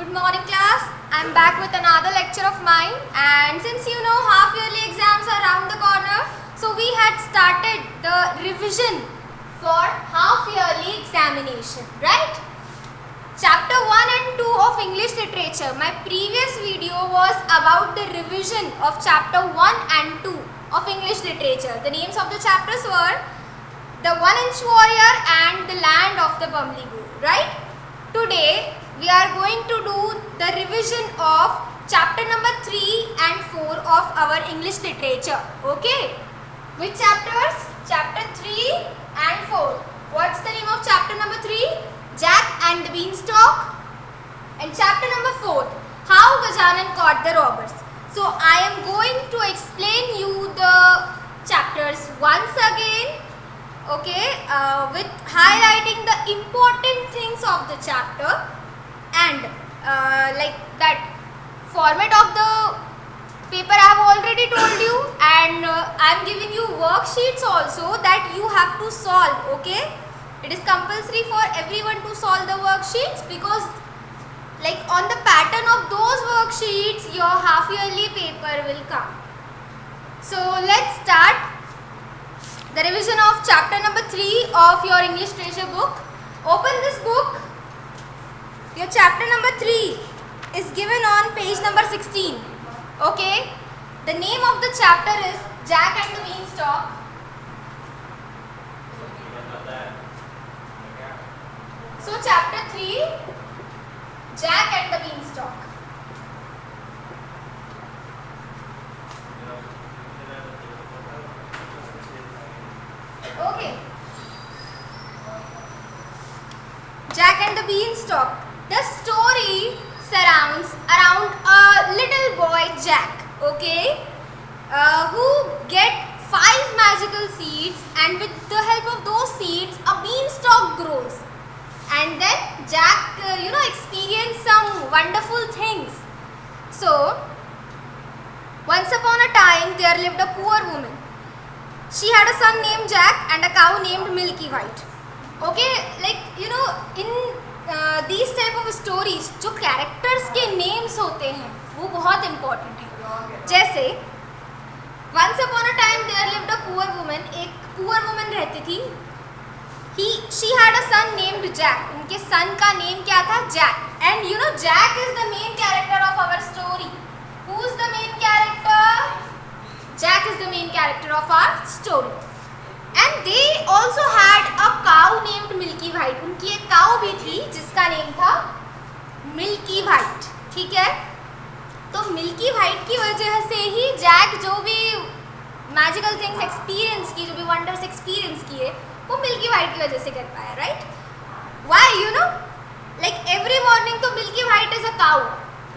Good morning class. I'm back with another lecture of mine, and since you know half yearly exams are around the corner, so we had started the revision for half yearly examination, right? Chapter 1 and 2 of English literature. My previous video was about the revision of chapter 1 and 2 of English literature. The names of the chapters were The One-Inch Warrior and The Land of the Bumbleebee, right? Today we are going to do the revision of chapter number 3 and 4 of our English literature. Okay? Which chapters? Chapter 3 and 4. What's the name of chapter number 3? Jack and the Beanstalk. And chapter number 4, How Gajanan Caught the Robbers. So I am going to explain you the chapters once again. Okay, with highlighting the important things of the chapter and like that format of the paper I have already told you, and I am giving you worksheets also that you have to solve. Okay, it is compulsory for everyone to solve the worksheets because like on the pattern of those worksheets your half yearly paper will come. So let's start the revision of chapter number 3 of your English literature book. Open this book. Your chapter number 3 is given on page number 16. Okay. The name of the chapter is Jack and the Beanstalk. So chapter 3, Jack and the Beanstalk. Okay. Jack and the Beanstalk. The story surrounds around a little boy Jack, okay, who get 5 magical seeds, and with the help of those seeds a beanstalk grows, and then Jack experience some wonderful things. So once upon a time there lived a poor woman. She had a son named Jack and a cow named Milky White. Okay, like in these type of stories जो characters के names होते हैं वो बहुत important है. जैसे once upon a time there lived a poor woman. एक poor woman रहती थी. She had a son named Jack. उनके son का name क्या था? Jack. And Jack is the main character of our story. Who is the main character? Jack is the main character of our story. And they also had a cow named Milky White. उनकी एक cow भी थी जिसका name था Milky White. ठीक है? तो Milky White की वजह से ही Jack जो भी magical things experience की, जो भी wonders experience किए, वो Milky White की वजह से कर पाया, right? Why? Like every morning तो Milky White is a cow.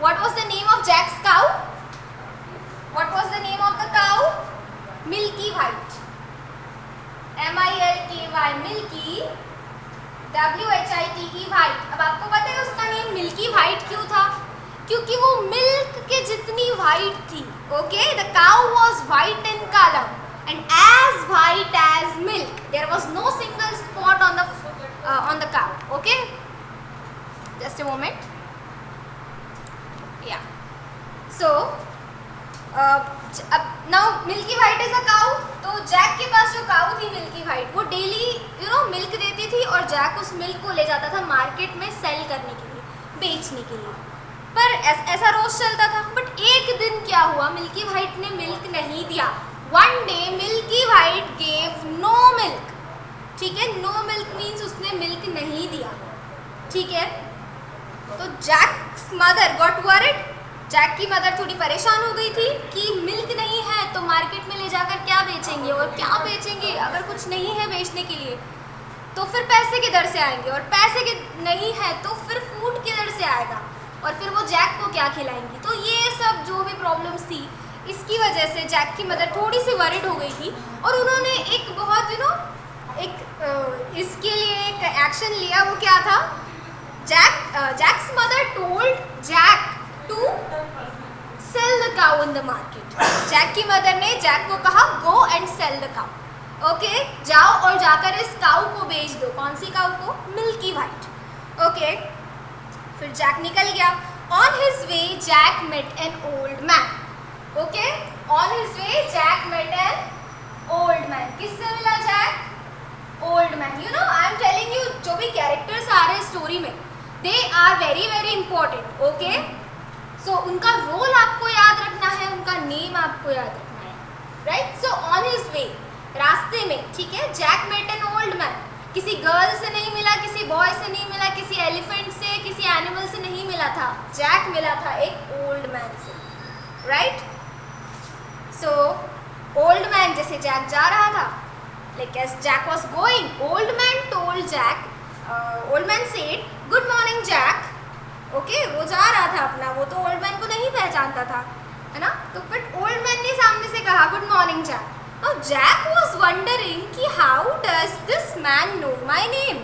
What was the name of Jack's cow? What was the name of the cow? Milky White. M-I-L-K-Y, Milky, W-H-I-T-E, White. अब आपको पता है उसका नेम Milky White क्यों था? क्योंकि वो मिल्क के जितनी white थी. Okay, the cow was white in color and as white as milk. There was no single spot on the cow. Okay, just a moment. Yeah. So now Milky White is a cow. तो Jack के पास जो काऊ थी Milky White वो daily milk देती थी और Jack उस milk को ले जाता था मार्केट में सेल करने के लिए, बेचने के लिए. पर ऐसा रोज चलता था. बट एक दिन क्या हुआ, Milky White ने मिल्क नहीं दिया. One day Milky White gave no milk. ठीक है, no milk means उसने मिल्क नहीं दिया. ठीक है, तो Jack's mother got worried. Jack की मदर थोड़ी परेशान हो गई थी कि मिल्क नहीं है तो मार्केट में ले जाकर क्या बेचेंगे, और क्या बेचेंगे अगर कुछ नहीं है बेचने के लिए, तो फिर पैसे किधर से आएंगे, और पैसे के नहीं है तो फिर फूड किधर से आएगा, और फिर वो जैक को क्या खिलाएंगी. तो ये सब जो भी प्रॉब्लम्स थी इसकी वजह से जैक की मदर थोड़ी सी वरिड हो गई थी, और उन्होंने एक बहुत इसके लिए एक एक्शन लिया. वो क्या था? Jack's mother told Jack to sell the cow in the market. Jack की मदर ने जैक को कहा go and sell the cow. Okay, जाओ और जाकर इस काऊ को बेच दो. कौन सी काऊ को? Milky White. Okay, फिर जैक निकल गया On his way, Jack met an old man. Okay? On his way, Jack met an old man. किससे मिला Jack? Old man. You know, I am telling you, जो भी characters आ रहे हैं story में, they are very very important. Okay? So उनका role आपको याद रखना है, उनका नेम आपको याद रखना है. Right? So on his way, रास्ते में, ठीक है, Jack met an old man. किसी गर्ल से नहीं मिला, किसी बॉय से नहीं मिला, किसी एलिफेंट से, किसी एनिमल से नहीं मिला था. जैक मिला था एक ओल्ड मैन से. राइट? सो ओल्ड मैन, जैसे जैक जा रहा था, like as Jack was going, old man told Jack, old man said good morning Jack. Okay, वो जा रहा था अपना, वो तो ओल्ड मैन को नहीं पहचानता था, है ना. तो बट ओल्ड मैन ने सामने से कहा good morning Jack. Now Jack was wondering कि how does this man know my name?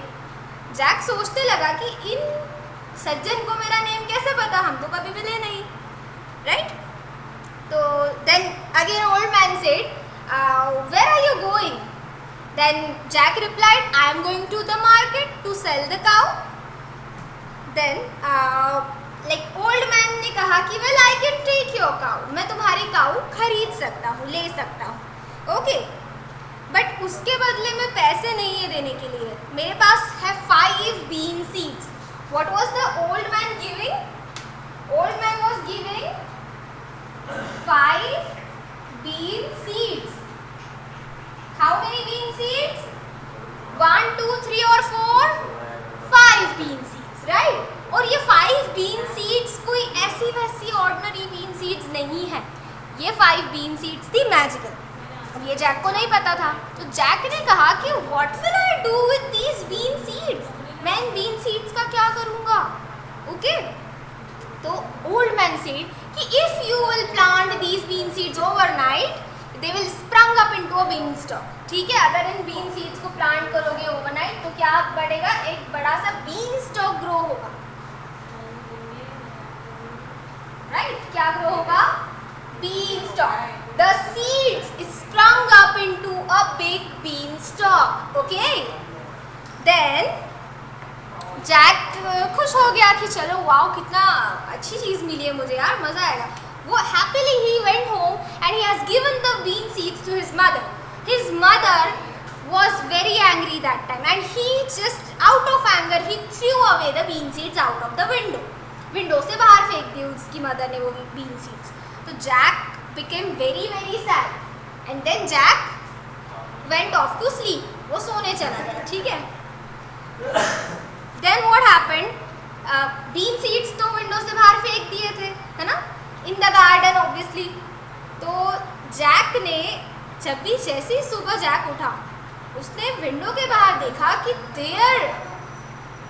Jack सोचने लगा कि इन सज्जन को मेरा नेम कैसे पता, हम तो कभी मिले नहीं. Right? तो then again old man said, where are you going? Then Jack replied, I am going to the market to sell the cow. Then like old man ने कहा कि well I can take your cow. मैं तुम्हारी काऊ खरीद सकता हूँ, ले सकता हूँ. ओके, बट उसके बदले में पैसे नहीं है देने के लिए. मेरे पास है 5 bean seeds. What was the old man giving? Old man was giving 5 bean seeds. How many bean seeds? 1 2 3 और 4, 5 बीन सीड्स. राइट? और ये 5 बीन सीड्स कोई ऐसी वैसी ऑर्डिनरी बीन सीड्स नहीं है. ये 5 बीन सीड्स थी मैजिकल. अब ये जैक को नहीं पता था, तो जैक ने कहा कि what will I do with these bean seeds? मैं इन बीन सीड्स का क्या करूँगा? ओके, तो ओल्ड मैन सेड कि if you will plant these bean seeds overnight, they will sprung up into a bean stalk. ठीक है, अगर इन बीन सीड्स को प्लांट करोगे ओवरनाइट तो क्या बढ़ेगा? एक बड़ा सा बीन स्टॉक ग्रो होगा. राइट? क्या ग्रो होगा? Bean stalk. The seeds sprung up into a big beanstalk. Okay. Then Jack खुश हो गया कि चलो वाओ कितना अच्छी चीज़ मिली है मुझे यार, मज़ा आएगा. वो happily he went home and he has given the bean seeds to his mother. His mother was very angry that time and he just out of anger he threw away the bean seeds out of the window. Window से बाहर फेंक दी उसकी mother ने वो bean seeds. तो Jack became very very sad and then Jack went off to sleep. वो सोने चला गया. ठीक है. Then what happened? bean seeds तो विंडो से बाहर फेंक दिए थे, है ना, in the garden obviously. तो जैक ने जब भी जैसे ही सुबह जैक उठा, उसने विंडो के बाहर देखा कि there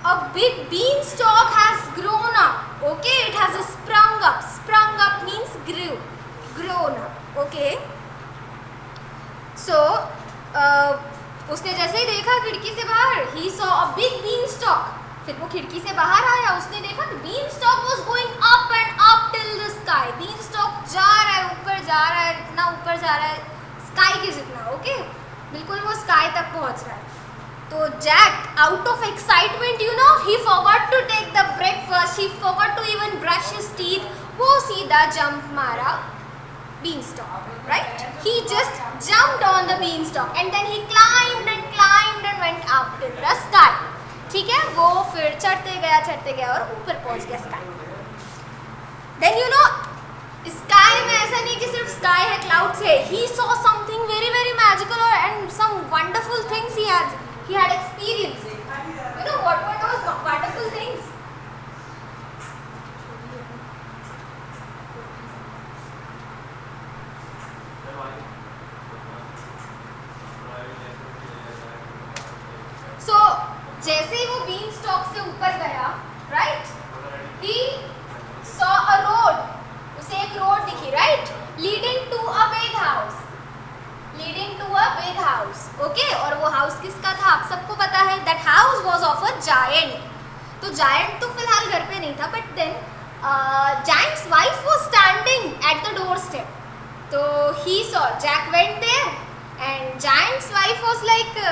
a big beanstalk has grown up. Okay, it has sprung up. Sprung up means grew. Grown up. Okay. So उसने जैसे ही देखा खिड़की से बाहर, he saw a big beanstalk. फिर वो खिड़की से बाहर आया, उसने देखा कि beanstalk was going up and up till the sky. beanstalk जा रहा है, ऊपर जा रहा है, इतना ऊपर जा रहा है, sky के जितना. ओके, बिल्कुल वो sky तक पहुंच रहा है. तो Jack out of excitement, you know, he forgot to take the breakfast, he forgot to even brush his teeth. वो सीधा jump मारा beanstalk, right? He just jumped on the beanstalk and then he climbed and went up to the sky. ठीक है, वो फिर चढ़ते गया और ऊपर पहुंच गया sky. Then you know, sky में ऐसा नहीं कि सिर्फ sky है, clouds है. He saw something very very magical and some wonderful things he had experienced. You know what were those wonderful things? So जैसे ही वो बीन स्टॉक से ऊपर गया, right, he saw a road. उसे एक रोड दिखी, right, leading to a big house. Leading to a big house. Okay, और वो हाउस किसका था आप सबको पता है. That house was of a giant. तो giant तो फिलहाल घर पे नहीं था, but then giant's wife was standing at the doorstep. तो he saw, Jack went there and giant's wife was like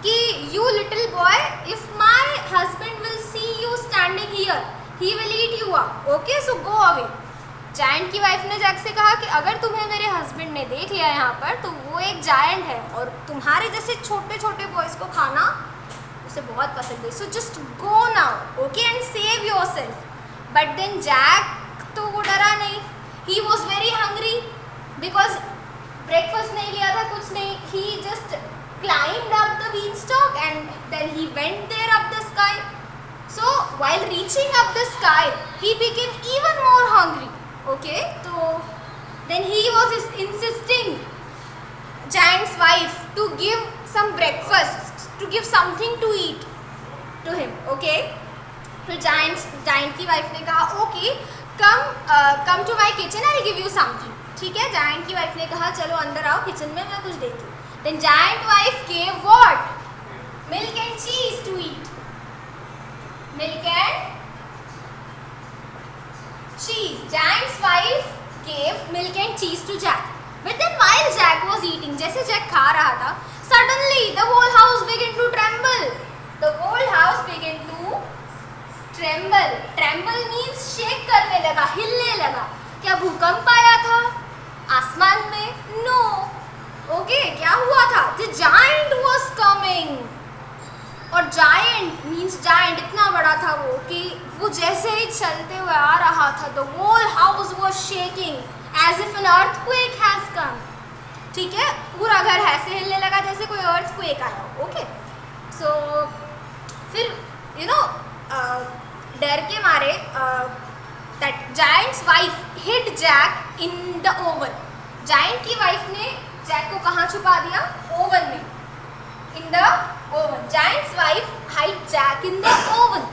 कि you little boy, if my husband will see you standing here, he will eat you up. Okay, so go away. Giant की wife ने Jack से कहा कि अगर तुम्हें मेरे husband ने देख लिया यहाँ पर तो वो एक जायंट है और तुम्हारे जैसे छोटे छोटे बॉयज को खाना उसे बहुत पसंद है. So just go now, okay, and save yourself. But then Jack तो वो डरा नहीं. He was very hungry because breakfast नहीं लिया था, कुछ नहीं. He just climbed up the beanstalk and then he went there up the sky. So while reaching up the sky, he became even more hungry. Okay, so then he was insisting giant's wife to give some breakfast, to give something to eat to him. Okay, तो giant की wife ने कहा okay, come to my kitchen, I'll give you something. ठीक है, giant की wife ने कहा चलो अंदर आओ किचन में, मैं कुछ देती हूँ. Then giant wife gave what? Milk and cheese to eat. Milk and cheese. Giant's wife gave milk and cheese to Jack. But then while Jack was eating, जैसे Jack खा रहा था, suddenly the whole house began to tremble. The whole house began to tremble. Tremble means shake करने लगा, हिलने लगा. क्या भूकंप आया था आसमान में? No. ओके, क्या हुआ था? The giant was coming. और giant means giant इतना बड़ा था वो कि वो जैसे ही चलते हुए आ रहा था, the whole house was shaking as if an earthquake has come. ठीक है, पूरा घर ऐसे हिलने लगा जैसे कोई earthquake आया. ओके, सो फिर डर के मारे that giant's wife hid Jack in the oven. giant की वाइफ ने जैक को कहाँ छुपा दिया? ओवन में. In the oven. Giant's wife hide Jack in the oven.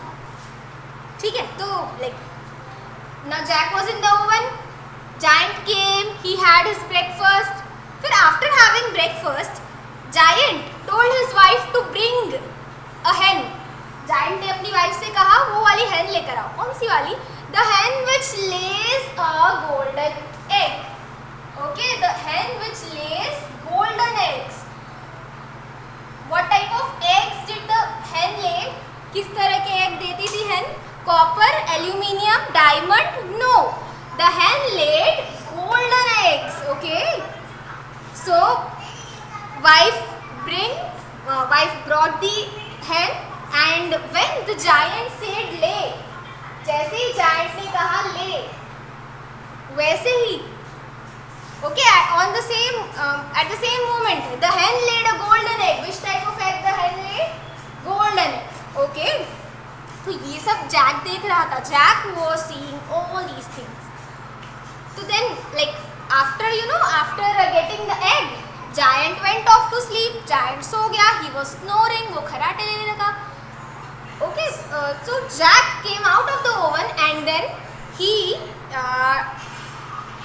ठीक है, तो like now Jack was in the oven. Giant came, he had his breakfast. फिर after having breakfast giant told his wife to bring a hen. Giant ने अपनी wife से कहा वो वाली hen लेकर आओ. कौन सी वाली? The hen which lays a golden egg. Okay, the hen which lays golden eggs. What type of eggs did the hen lay? किस तरह के egg देती थी hen? Copper, aluminium, diamond? No. The hen laid golden eggs. Okay. So, wife brought the hen, and when the giant said lay, जैसे ही giant ने कहा lay, वैसे ही okay, at the same moment the hen laid a golden egg. Which type of egg the hen laid? Golden egg. Okay, तो ये सब Jack देख रहा था. Jack was seeing all these things. So then like after getting the egg, giant went off to sleep. Giant सो गया. He was snoring. वो खर्राटे लेने लगा. Okay, so Jack came out of the oven and then he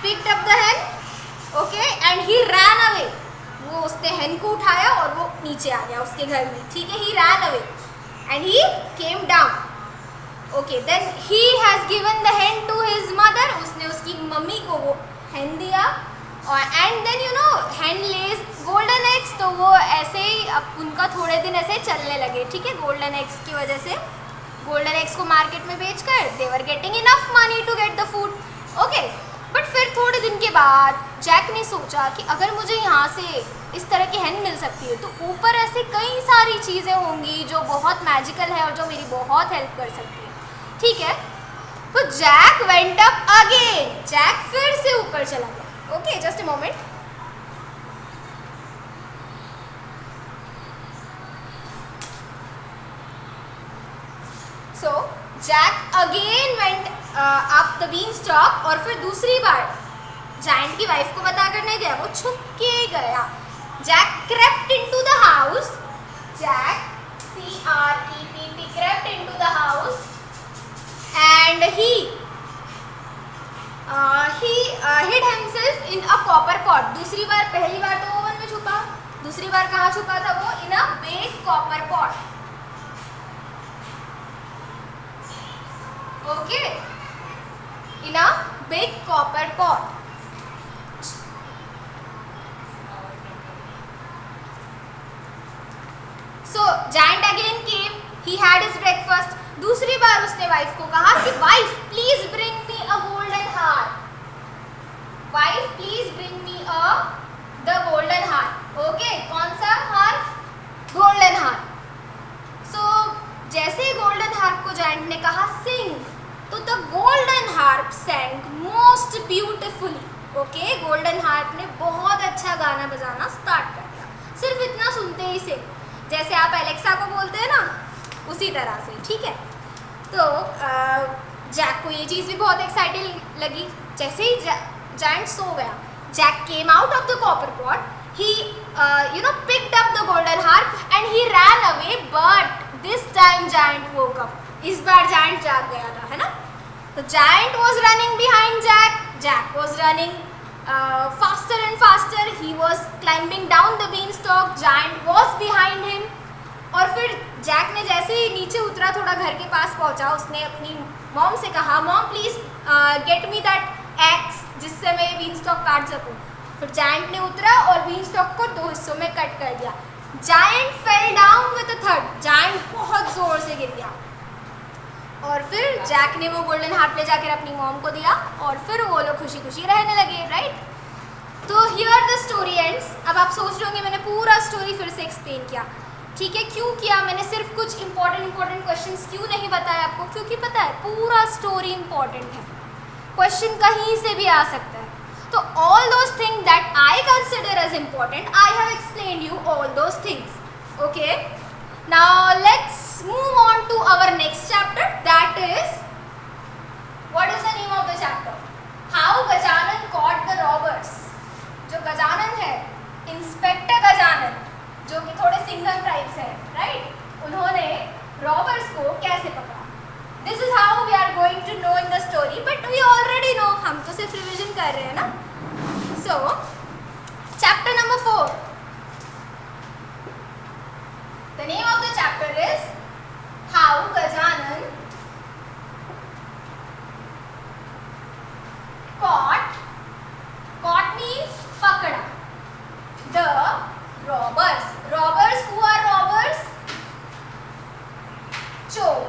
picked up the hen. Okay, and he ran away. वो उसने hen को उठाया और वो नीचे आ गया उसके घर में. ठीक है, he ran away and he came down. Okay, then he has given the hen to his mother. उसने उसकी मम्मी को वो hen दिया. और and then hen lays golden eggs. तो वो ऐसे ही अब उनका थोड़े दिन ऐसे चलने लगे. ठीक है, golden eggs की वजह से golden eggs को मार्केट में बेचकर they were getting enough money to get the food. Okay, but फिर थोड़े दिन के बाद जैक ने सोचा कि अगर मुझे यहाँ से इस तरह की hen मिल सकती है तो ऊपर ऐसे कई सारी चीज़ें होंगी जो बहुत मैजिकल है और जो मेरी बहुत हेल्प कर सकती है. ठीक है, तो Jack went up again. Jack फिर से ऊपर चला गया. Okay, just a moment. So Jack again went up the beanstalk. और फिर दूसरी बार जायंट की वाइफ को बताकर नहीं गया, वो छुप के गया. Jack crept into the house. Jack, C-R-E-P-T, crept into the house and he hid himself in a copper pot. दूसरी बार, पहली बार तो ओवन में छुपा, दूसरी बार कहाँ छुपा था वो? in a big copper pot. Okay, in a big copper pot. So giant again came. He had his breakfast. दूसरी बार उसने वाइफ को कहा कि wife please bring me a golden harp, wife please bring me a the golden harp. Okay, कौन सा हार? Golden harp. So जैसे ही गोल्डन हार्प को जायंट ने कहा सिंग, तो the golden harp sang most beautifully. Okay, golden harp ने बहुत अच्छा गाना बजाना स्टार्ट कर दिया, सिर्फ इतना सुनते ही से, जैसे आप एलेक्सा को बोलते हैं ना, उसी तरह से। ठीक है, तो जैक को ये चीज़ भी बहुत एक्साइटिंग लगी। जैसे ही जायंट सो गया, Jack came out of the copper pot, he picked up the golden harp and he ran away, but this time giant woke up. इस बार giant जाग गया था, है ना? तो giant was running behind Jack. Jack was running faster and faster. He was climbing down the beanstalk. Giant was behind him. और फिर Jack ने जैसे ही नीचे उतरा, थोड़ा घर के पास पहुंचा, उसने अपनी मॉम से कहा, mom please get me that x, जिससे मैं बीनस्टॉक काट सकूं। फिर जायंट ने उतरा और बीनस्टॉक को 2 हिस्सों में कट कर दिया। Giant fell down with a third, giant बहुत जोर से गिर गया। और फिर जैक ने वो गोल्डन हार्प ले जाकर अपनी मॉम को दिया और फिर वो लोग खुशी खुशी रहने लगे, राइट? तो हियर द स्टोरी एंड्स। अब आप सोच रहे होंगे मैंने पूरा स्टोरी फिर से एक्सप्लेन किया, ठीक है? क्यों किया मैंने? सिर्फ कुछ इंपॉर्टेंट क्वेश्चंस क्यों नहीं बताया आपको? क्योंकि पता है पूरा स्टोरी इंपॉर्टेंट है, क्वेश्चन कहीं से भी आ सकता है। So all those things that I consider as important, I have explained you all those things. Okay. Now let's move on to our next chapter. That is, what is the name of the chapter? How Gajanan caught the robbers. जो गजानन है, inspector Gajanan, जो कि थोड़े single tribes हैं, right? उन्होंने robbers को कैसे पकड़ा? This is how we are going to know in the story, but we already know. हम तो सिर्फ रिविजन कर रहे हैं ना. So, chapter number 4. The name of the chapter is How Gajanan caught means pakada the robbers. Robbers, who are robbers? Chor.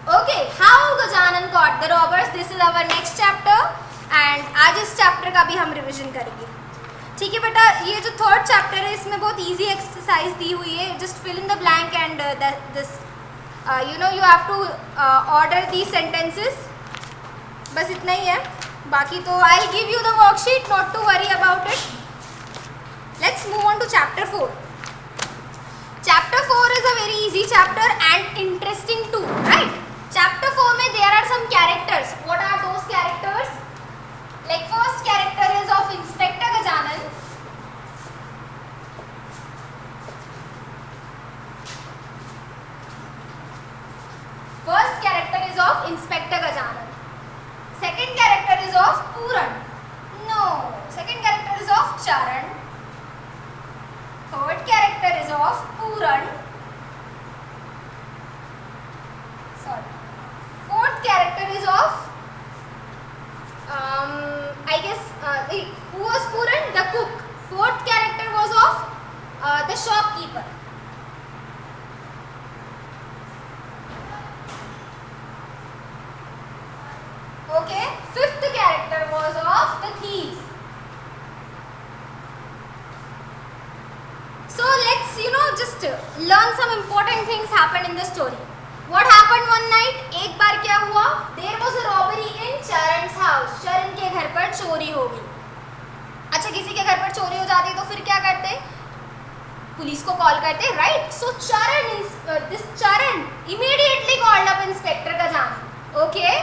Okay, how Gajanan caught the robbers. This is our next chapter and आज इस chapter का भी हम revision करेंगे, ठीक है बेटा? ये जो थर्ड चैप्टर है, इसमें बहुत इजी एक्सरसाइज दी हुई है। Just fill in the blank and this you have to order the sentences, बस इतना ही है। बाकी तो I give you the worksheet, not to worry about it. Let's move on to chapter 4. Chapter 4 is a very easy chapter and interesting too, right? Chapter 4 में there are some characters. What are those characters? Like first character is of Inspector Gajanan. First character is of Inspector Gajanan. Second character is of Puran. No. Second character is of Charan. Third character is of Puran. Sorry. Fourth character is of I guess who was Puran? The cook. Fourth character was of the shopkeeper. Okay. Fifth character was of the thieves. So let's just learn some important things happened in the story. What happened one night? एक बार क्या हुआ? There was a robbery in Charan's house. चरण के घर पर चोरी हो गई। अच्छा, किसी के घर पर चोरी हो जाती तो फिर क्या करते? पुलिस को कॉल करते, right? So this Charan immediately called up Inspector Gajanan. Okay?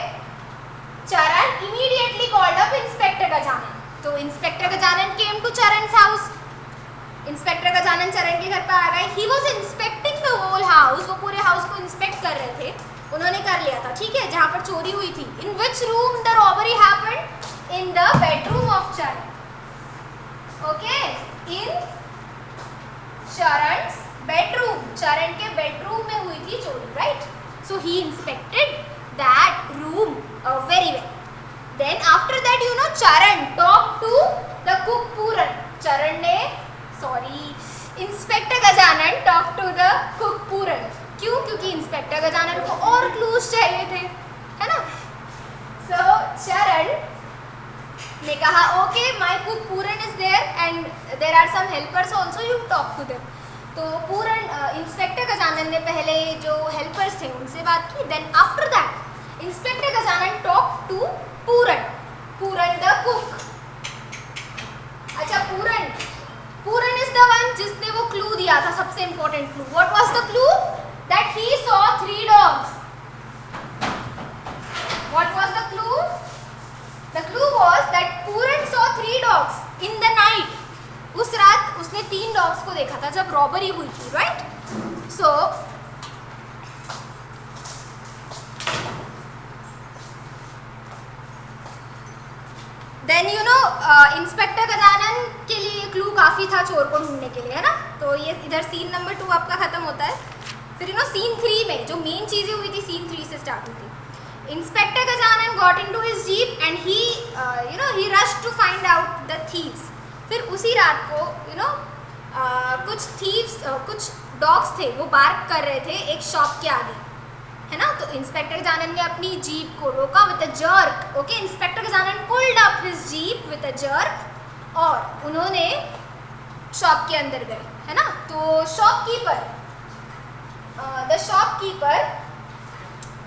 Charan immediately called up Inspector Gajanan. तो Inspector Gajanan came to Charan's house. Inspector Gajanan Charan के घर पर आ गए। He was inspecting the whole house, वो पूरे हाउस को इंस्पेक्ट कर रहे थे। उन्होंने कर लिया था, ठीक है, जहाँ पर चोरी हुई थी। In which room the robbery happened? In the bedroom of Charan. Okay, in Charan's bedroom, Charan के बेडरूम में हुई थी चोरी, right? So he inspected that room very well. Then after that Charan talk to the cook Puran. Charan ने inspector Gajanan talk to the cook Puran. क्यों? क्योंकि inspector inspector Gajanan को और क्लूज चाहिए थे, है ना। सो चरण ने कहा okay my cook Puran is there and there are some helpers also, you talk to them. तो पूरन इंस्पेक्टर गजानन ने पहले जो हेल्पर्स थे उनसे बात की, then after that inspector Gajanan talk to Puran, Puran the cook. अच्छा, पूरन इज द वन जिसने वो क्लू दिया था, सबसे important clue. What was the clue? That he saw 3 dogs. What was the clue? The clue was that Pooran saw 3 dogs in the night. उस रात उसने 3 dogs को देखा था जब रॉबरी हुई थी, right. So then you know inspector Gajanan के लिए क्लू काफी था चोर को ढूंढने के लिए, है ना। तो ये इधर सीन नंबर 2 आपका खत्म होता है। फिर यू नो सीन 3 में जो मेन चीजें हुई थी, सीन 3 से स्टार्ट हुई थी। Inspector Gajanan got into his jeep and he rushed to find out the thieves. फिर उसी रात को कुछ thieves, कुछ dogs थे वो बार्क कर रहे थे एक शॉप के आगे, है ना। तो इंस्पेक्टर गजानन ने अपनी जीप को रोका with a jerk. Okay, inspector Gajanan pulled up his jeep with a jerk और उन्होंने शॉप के अंदर गए, है ना। तो shopkeeper, the shopkeeper,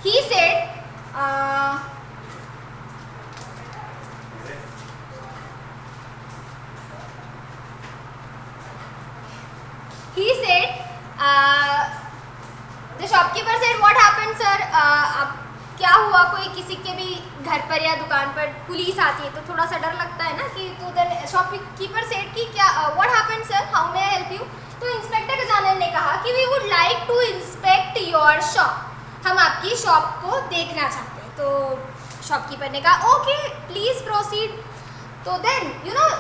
he said the shopkeeper said what happened sir, अब क्या हुआ, कोई किसी के भी घर पर या दुकान पर पुलिस आती है तो थोड़ा सा डर लगता है ना कि। तो the shopkeeper said कि क्या what happened sir, how may I help you? तो इंस्पेक्टर गजानन ने कहा कि we would like to inspect your shop, हम आपकी शॉप को देखना चाहते हैं। तो शॉपकीपर ने कहा ओके प्लीज प्रोसीड। तो then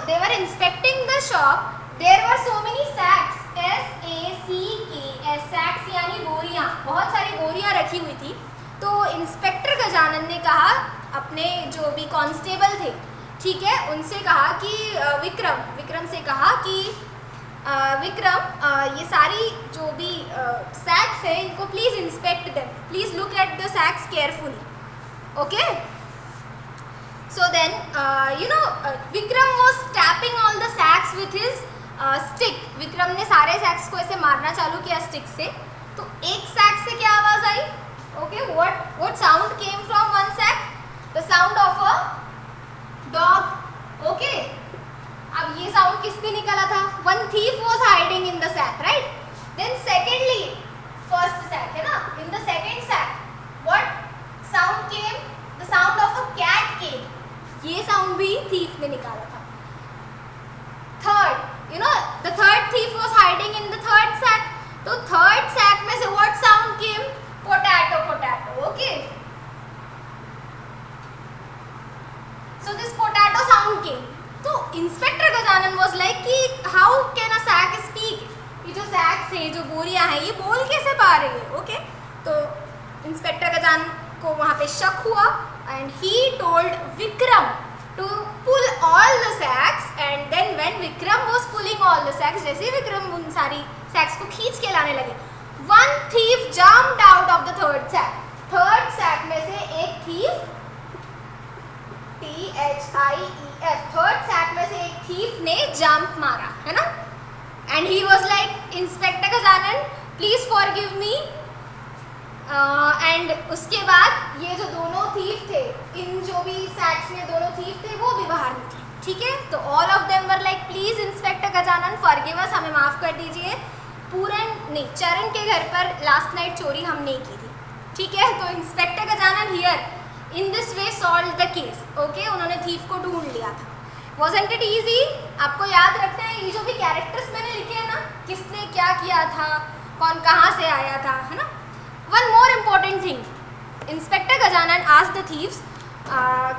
they were inspecting the shop, there were so many sacks, SACKS, sacks यानी बोरियां, बहुत सारी बोरियां रखी हुई थी। तो इंस्पेक्टर गजानन ने कहा अपने जो भी कांस्टेबल थे, ठीक है, उनसे कहा कि विक्रम से कहा कि विक्रम ये सारी जो भी सैक्स है इनको please inspect them, please look at the sacks carefully, okay. So then Vikram was tapping all the sacks with his stick. Vikram ने सारे सैक्स को ऐसे मारना चालू किया स्टिक से। तो एक सैक से क्या आवाज आई? Okay, what sound came from one sack? The sound of a dog, okay. अब ये साउंड किससे निकला था? One thief was hiding in the sack, right. Then secondly, first sack है ना, in the second sack what sound came? The sound of a cat came. ये sound भी thief ने निकाला था। Third, the third thief was hiding in the third sack. तो third sack में से what sound came? Potato, okay. So this potato sound came. तो inspector Gajanan was like कि how can a sack speak? ये जो सैक्स है, जो बोरियां हैं, ये बोल कैसे पा रही है, ओके। तो इंस्पेक्टर गजानन को वहाँ पे शक हुआ and he told Vikram to pull all the sacks, and then when Vikram was pulling all the sacks, जैसे विक्रम उन सारी सैक्स को खींच के लाने लगे, one thief jumped out of the third sack. Third sack में से एक thief, THIEF, थर्ड सैक में से एक thief ने जंप मारा, है ना। and he was like inspector Gajanan please forgive me. And उसके बाद ये जो दोनों थीफ थे, इन जो भी सैक्स में दोनों थीफ थे वो भी बाहर निकले, ठीक है। तो all of them were like please inspector Gajanan forgive अस, हमें माफ कर दीजिए, चरण के घर पर लास्ट नाइट चोरी हमने की थी, ठीक है। तो inspector Gajanan here in this way solve the case, okay. उन्होंने थीफ को ढूंढ लिया था। Wasn't it easy? आपको याद रखना है ये जो भी कैरेक्टर्स मैंने लिखे हैं ना, किसने क्या किया था, कौन कहाँ से आया था, है ना। One more important thing, Inspector Gajanan asked the thieves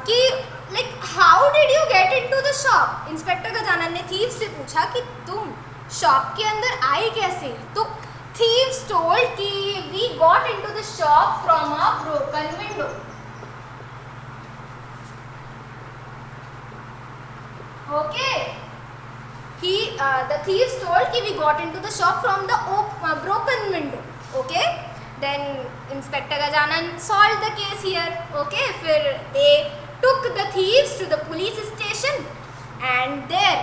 कि like how did you get into the shop? Inspector Gajanan ने thieves से पूछा कि तुम शॉप के अंदर आए कैसे? तो thieves told कि we got into the shop from a broken window. Okay. The thieves told कि we got into the shop from the broken window. Okay. Then Inspector Gajanan solved the case here. Okay, फिर they took the thieves to the police station, and there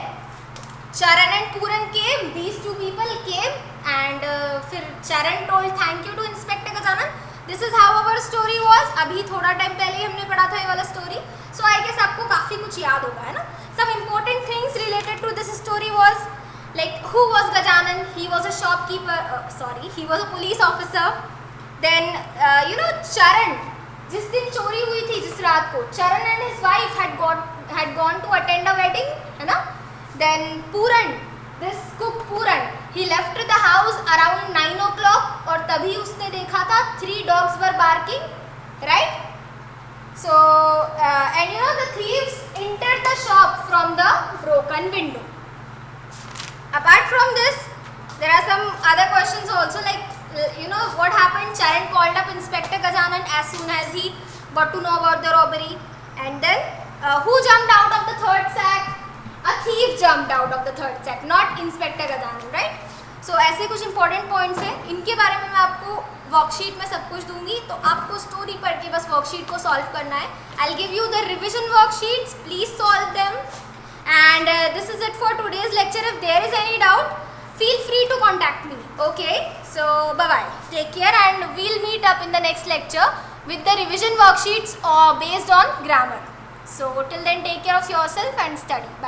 Charan and Puran came. These two people came, and फिर Charan told thank you to Inspector Gajanan. This is how our story was. अभी थोड़ा time पहले हमने पढ़ा था ये वाला story. So I guess आपको काफ़ी कुछ याद होगा, है ना? Some important things related to this story was like who was Gajanan? He was a shopkeeper. He was a police officer. Then Charan, जिस दिन चोरी हुई थी जिस रात को, Charan and his wife had gone to attend a wedding, है ना? Then Puran, this cook Puran, he left the house around 9 o'clock और तभी उसने देखा था 3 dogs were barking, right? So and the thieves entered the shop from the broken window. Apart from this, there are some other questions also, like what happened. Charan called up Inspector Gajanan as soon as he got to know about the robbery. And then who jumped out of the third sack? A thief jumped out of the third sack, not Inspector Gajanan, right? So ऐसे कुछ important points हैं, इनके बारे में मैं आपको worksheet में सब कुछ दूंगी, तो आपको स्टोरी पढ़ के बस वर्कशीट को सॉल्व करना है. I'll give you the revision worksheets, please solve them. And this is it for today's lecture. If there is any doubt, feel free to contact me. Okay, so bye bye, take care, and we'll meet up in the next lecture with the revision worksheets based on grammar. So till then, take care of yourself and study. Bye.